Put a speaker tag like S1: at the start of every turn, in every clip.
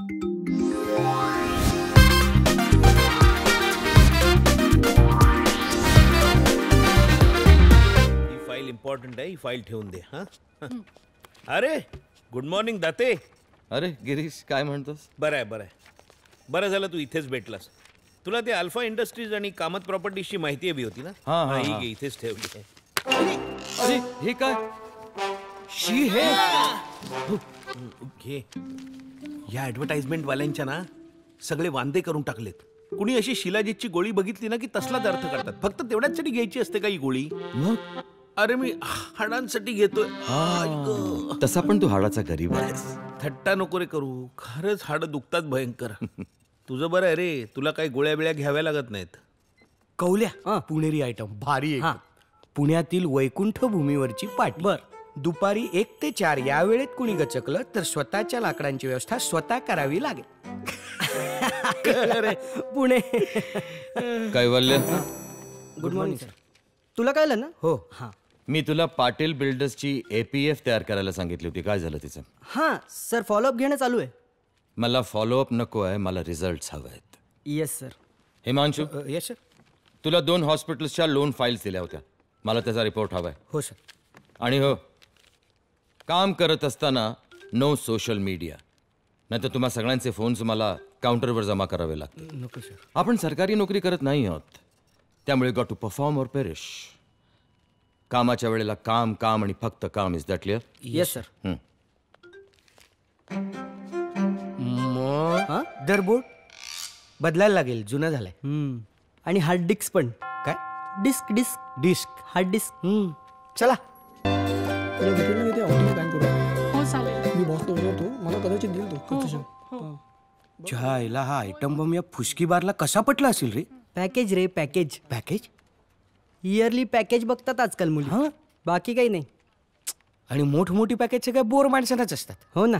S1: ही file important आहे, ही file ठेवून दे. हा अरे गुड मॉर्निंग दाते.
S2: अरे गिरीश काय म्हणतोस?
S1: बरं आहे, बरं आहे. बरं झालं तू इथेच भेटलास. तुला ते अल्फा इंडस्ट्रीज आणि कामत प्रॉपर्टीजची माहिती हवी होती ना?
S2: हां, हां,
S1: ही
S2: हां.
S1: घे, इथेच ठेवली आहे.
S2: अरे हे काय? शी हे
S1: घे. या ऍडव्हर्टाइजमेंट वाल्यांच्या ना सगळे वांदे करून टाकलेत. कुणी अशी शिलाजीतची गोळी बघितली ना की तसलाच अर्थ करतात. फक्त तेवढ्याचसाठी घ्यायची असते का ही गोळी?
S2: मग
S1: अरे मी हाडांसाठी घेतोय.
S2: तसा पण तू हाडाचा गरीब आहेस.
S1: थट्टा नको रे करू. खरंच हाडं दुखतात भयंकर. तुझं बरं आहे रे, तुला काही गोळ्या बिळ्या घ्याव्या लागत नाहीत.
S3: कौल्या पुणेरी आयटम भारी आहे. पुण्यातील वैकुंठ भूमीवरची पाट. बर दुपारी 1 ते 4 या वेळेत कुणी गचकलं तर स्वतःच्या लाकडांची व्यवस्था स्वतः करावी लागेल. पुणे.
S2: कैवल्य
S3: गुड मॉर्निंग सर. तुला कळलं ना? हो हां.
S2: मी तुला पाटील बिल्डर्सची APF तयार करायला सांगितली होती. काय झालं तिचं?
S4: हां सर फॉलोअप घेणं चालू आहे.
S2: मला फॉलोअप नको आहे, मला रिझल्ट्स हवे आहेत.
S4: Yes sir.
S2: Himanshu
S3: yes sir.
S2: तुला 2 हॉस्पिटल्सच्या लोन फाईल्स दिल्या होत्या. मला त्याचा रिपोर्ट हवा आहे.
S3: हो सर.
S2: आणि हो, काम करत असताना नो सोशल मीडिया, नाहीतर तुम्हा सगळ्यांचे फोन्स मला काउंटरवर जमा करावे लागतील.
S3: नको सर.
S2: आपण सरकारी नोकरी करत नाही आहोत, त्यामुळे गॉट टू परफॉर्म और पेरिश. कामाच्या वेळेला काम काम आणि फक्त काम. Is that clear?
S4: Yes sir.
S3: मग दरबोर्ड बदलायला लागेल, जुना झालाय.
S4: आणि हार्ड डिस्क पण.
S3: काय?
S4: Disk disk
S3: disk.
S4: Hard disk.
S3: चला.
S5: मी बॉस होतो, मला कदाचित देईल तो.
S3: छायला हा आयटम बम या फुसकी बारला कसा पटला असेल रे?
S4: पॅकेज रे पॅकेज.
S3: पॅकेज
S4: इयरली पॅकेज बघतात आजकाल मुली.
S3: हां.
S4: बाकी काही नाही.
S3: आणि मोठमोठी पॅकेजचे काय बोर माणसांनाच असतात.
S4: हो ना.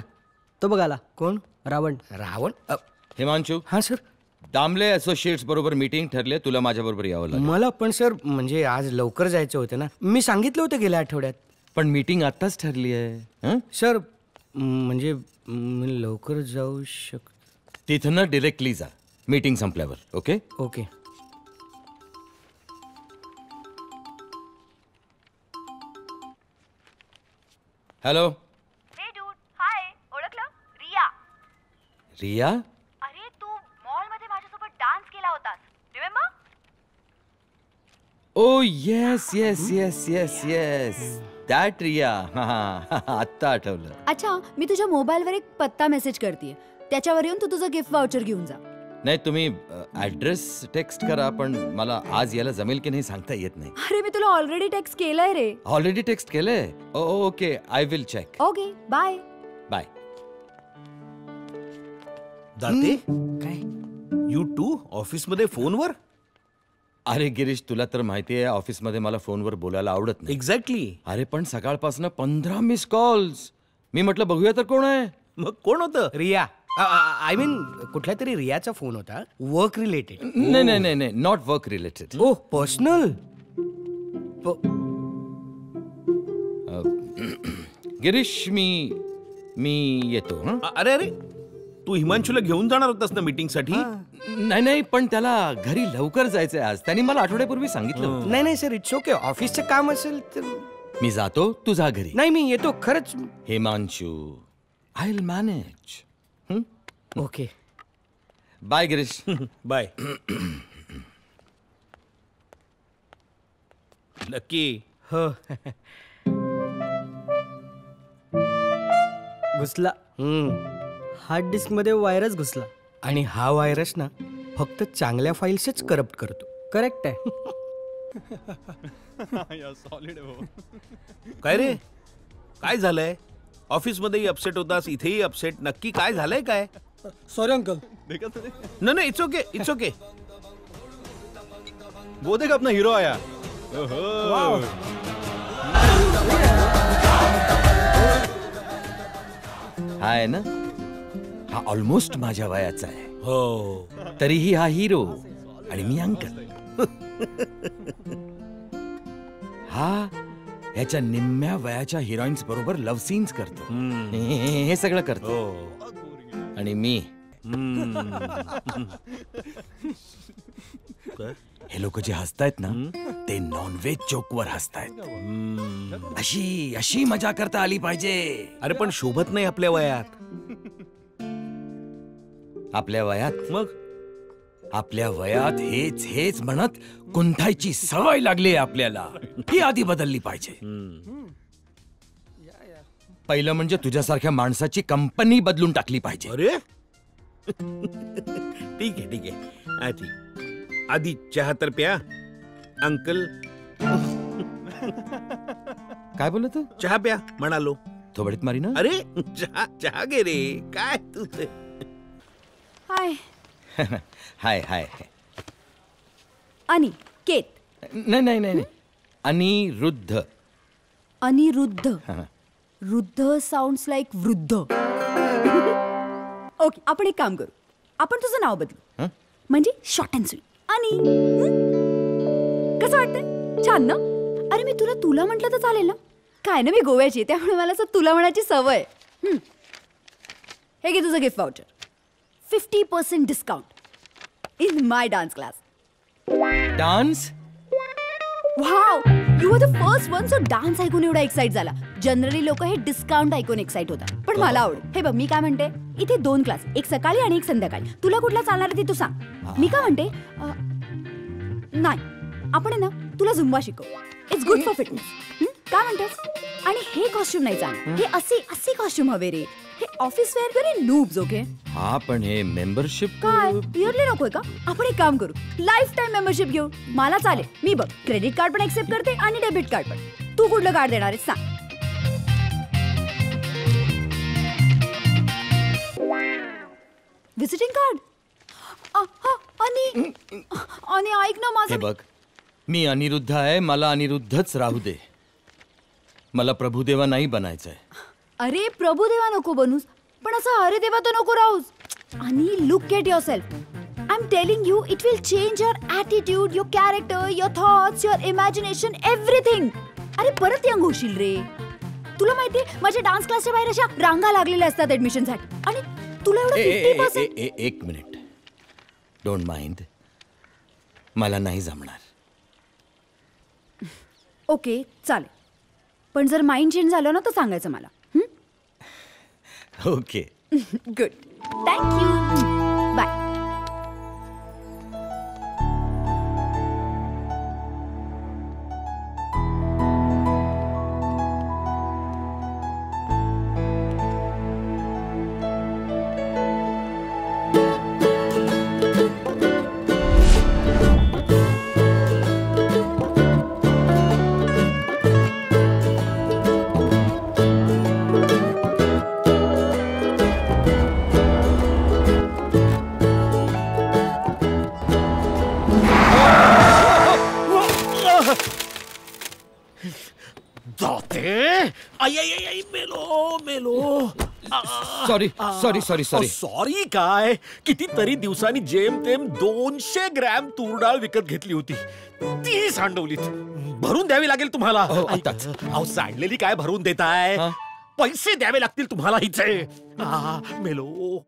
S4: तो बघाला
S3: कोण?
S4: रावण.
S3: रावण.
S2: हिमांशू,
S3: हा सर.
S2: दामले असोसिएट्स बरोबर मीटिंग ठरले, तुला माझ्याबरोबर यावं लागेल.
S3: मला पण सर म्हणजे आज लवकर जायचं होतं ना. मी सांगितलं होतं गेल्या आठवड्यात.
S2: पण मीटिंग आत्ताच ठरली आहे. हं?
S3: सर म्हणजे मी लवकर जाऊ शकतो.
S2: तिथनं डिरेक्टली जा मीटिंग संपल्यावर. Okay
S3: okay.
S2: Hello.
S6: Hey dude, hi. ओळखलं? रिया.
S2: रिया?
S6: अरे तू मॉल मध्ये माझ्यासोबत डान्स केला होतास, remember?
S2: Oh yes yes yes yes yes, that Riya. आत्ता आठवलं.
S7: अच्छा, मी तुझ्या मोबाईलवर एक पत्ता मेसेज करतेय, त्याच्यावर येऊन तू तुझं गिफ्ट वाउचर घेऊन जा.
S2: नाही, तुम्ही ऍड्रेस टेक्स्ट करा, पण मला आज यायला जमेल की नाही सांगता येत नाही.
S7: अरे मी तुला ऑलरेडी टेक्स्ट केलंय रे.
S2: ऑलरेडी टेक्स्ट केलंय? Okay, I will check.
S7: Okay bye.
S2: Bye.
S1: Date
S3: काय?
S1: यू टू ऑफिस मध्ये फोनवर?
S2: अरे गिरीश, तुला तर माहिती आहे ऑफिसमध्ये मला फोनवर बोलायला आवडत नाही.
S1: एक्झॅक्टली.
S2: अरे पण सकाळपासून 15 मिस कॉल्स. मी म्हटलं बघूया तर कोण आहे.
S1: मग कोण होतं?
S3: रिया. आय मीन कुठल्या तरी रियाचा फोन होता, वर्क रिलेटेड.
S2: नाही नाही नाही नाही, not work related.
S3: Oh personal.
S2: Girish, मी येतो. हं?
S1: अरे अरे, तू हिमांशूला घेऊन जाणार होतास ना मीटिंग साठी?
S2: नाही नाही, पण त्याला घरी लवकर जायचंय आज. त्यांनी मला आठवड्यापूर्वी सांगितलं होतं.
S3: नाही नाही सर, इट्स ओके. ऑफिसचं काम असेल तर.
S2: मी जातो, तू जा घरी.
S3: नाही मी येतो खरंच.
S2: Himanshu, I will manage.
S3: Okay
S2: bye Girish.
S1: Bye. नक्की.
S3: हो.
S4: घुसला. हार्ड डिस्क मध्ये व्हायरस घुसला.
S3: आणि हा व्हायरस ना फक्त चांगल्या फाईल्सच करप्ट करतो.
S4: करेक्ट आहे.
S1: काय रे, काय झालंय? ऑफिस मध्येही अपसेट होतास, इथेही अपसेट. नक्की काय झालंय? काय?
S5: Sorry uncle.
S1: नाही नाही, इट्स ओके, इट्स ओके.
S8: वो देख अपना हीरो आया.
S2: हा आहे ना, हा ऑलमोस्ट माझ्या वयाचा आहे.
S1: हो.
S2: तरीही हा हिरो आणि मी अंकल. हा ह्याच्या निम्म्या वयाच्या हिरोईन्स बरोबर लव्ह सीन्स करतो. हे सगळं करतो. आणि मी हे लोक जे हसतायत ना ते नॉनव्हेज जोकवर हसतायत. अशी अशी मजा करता आली पाहिजे.
S1: अरे पण शोभत नाही आपल्या वयात.
S2: आपल्या वयात
S1: मग
S2: आपल्या वयात हेच हेच म्हणत कुंठायची सवय लागली आपल्याला. ही आधी बदलली पाहिजे. पहिलं म्हणजे तुझ्यासारख्या माणसाची कंपनी बदलून टाकली पाहिजे.
S1: अरे ठीक आहे ठीक आहे. हा ठीक. आधी चहा तर प्या अंकल.
S2: काय बोलत तू?
S1: चहा प्या म्हणालो.
S2: थोबडीत मारी ना.
S1: अरे चहा चहा घे रे. काय तुझं?
S7: हाय
S2: हाय हाय.
S7: अनिकेत.
S2: नाही नाही नाही नाही. अनिरुद्ध.
S7: अनिरुद्ध. वृद्ध साऊंड्स लाईक वृद्ध. ओके आपण एक काम करू. आपण तुझं नाव बदलू. म्हणजे शॉर्ट अँड स्वीट. आणि कसं वाटतंय? छान ना. अरे मी तुला तुला म्हटलं तर चालेल ना. काय ना मी गोव्याची आहे, त्यामुळे मला असं तुला म्हणायची सवय. हे घे तुझं gift voucher. 50% discount in my dance class.
S2: Dance.
S7: Wow, you are the first one. So dance ऐकून एवढा एक्साइट झाला. जनरली लोक हे डिस्काउंट ऐकून एक्साइट होतात, पण मला आवडेल. हे बघ मी काय म्हणते, इथे 2 क्लास, एक सकाळी आणि एक संध्याकाळी. तुला कुठला चालणार आहे ते तू सांग. मी काय म्हणते, नाही आपण आहे ना तुला झुंबा शिकव. It's good for fitness. काय म्हणतेस? आणि हे कॉस्ट्युम नाही चालणार. हे असे कॉस्ट्युम हवे रे. हे office wear very noobs. Okay.
S2: हा पण हे मेंबरशिप
S7: काय इयरली नकोय का? आपण एक काम करू, लाईफ टाइम मेंबरशिप घेऊ. मला चालेल. मी बघ क्रेडिट कार्ड पण एक्सेप्ट करते आणि डेबिट कार्ड पण. तू कुठलं कार्ड देणार आहेस सांग. Visiting card. आणि ऐक ना
S2: हे
S7: माझं.
S2: बघ मी अनिरुद्ध आहे. मला अनिरुद्धच राहू दे. मला प्रभुदेवा नाही बनायचंय.
S7: अरे प्रभुदेवा नको बनूस, पण असं अरे देवा तर नको राहूस. आणि look at your self. I am telling you, it will change your attitude, your character, your thoughts, your imagination, everything. अरे परत यंग होशील रे. तुला माहितीये माझ्या डान्स क्लासच्या बाहेर अशा रांगा लागलेल्या असतात ऍडमिशनसाठी. आणि तुला एवढं 50%.
S2: एक मिनिट. Don't mind. मला नाही जमणार.
S7: ओके चालेल, पण जर माइंड चेंज झालं ना तर सांगायचं मला.
S2: Okay.
S7: Good. Thank you. Bye.
S2: Sorry.
S8: Sorry काय? कितीतरी दिवसांनी जेमतेम 200 ग्रॅम तूर डाळ विकत घेतली होती, ती सांडवलीत. भरून द्यावी लागेल तुम्हाला. अहो सांडलेली काय भरून देताय? पैसे द्यावे लागतील तुम्हाला हिचे. मेलो.